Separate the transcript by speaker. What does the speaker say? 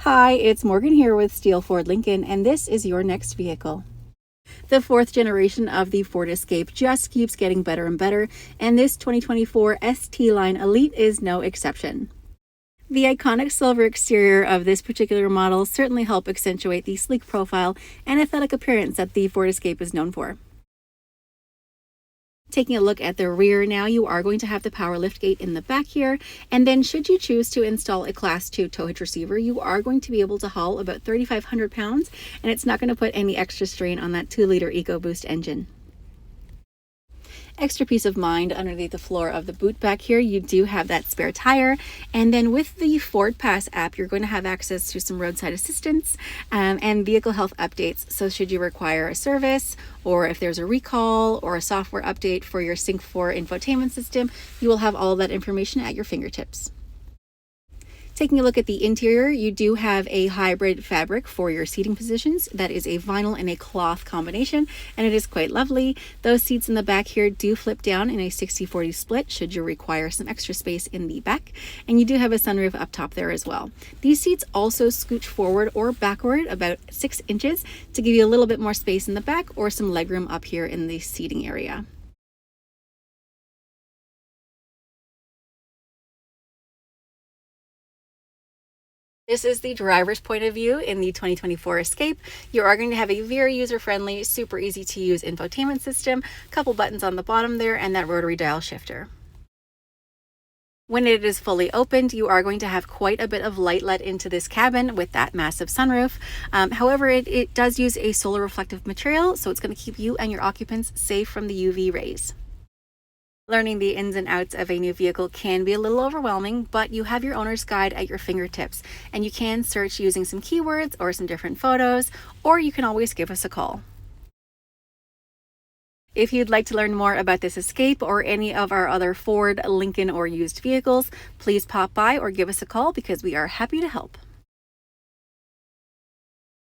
Speaker 1: Hi, it's Morgan here with Steele Ford Lincoln, and this is your next vehicle. The fourth generation of the Ford Escape just keeps getting better and better, and this 2024 ST Line Elite is no exception. The iconic silver exterior of this particular model certainly help accentuate the sleek profile and athletic appearance that the Ford Escape is known for. Taking a look at the rear now, you are going to have the power liftgate in the back here, and then should you choose to install a Class 2 tow hitch receiver, you are going to be able to haul about 3,500 pounds, and it's not going to put any extra strain on that 2-liter EcoBoost engine. Extra peace of mind underneath the floor of the boot back here, you do have that spare tire, and then with the Ford Pass app you're going to have access to some roadside assistance and vehicle health updates. So should you require a service, or if there's a recall or a software update for your Sync 4 infotainment system, you will have all of that information at your fingertips. Taking a look at the interior, you do have a hybrid fabric for your seating positions. That is a vinyl and a cloth combination, and it is quite lovely. Those seats in the back here do flip down in a 60-40 split should you require some extra space in the back, and you do have a sunroof up top there as well. These seats also scooch forward or backward about 6 inches to give you a little bit more space in the back or some legroom up here in the seating area. This is the driver's point of view in the 2024 Escape. You are going to have a very user-friendly, super easy to use infotainment system, a couple buttons on the bottom there, and that rotary dial shifter. When it is fully opened, you are going to have quite a bit of light let into this cabin with that massive sunroof. However, it does use a solar reflective material, so it's going to keep you and your occupants safe from the UV rays. Learning the ins and outs of a new vehicle can be a little overwhelming, but you have your owner's guide at your fingertips, and you can search using some keywords or some different photos, or you can always give us a call. If you'd like to learn more about this Escape or any of our other Ford, Lincoln, or used vehicles, please pop by or give us a call because we are happy to help.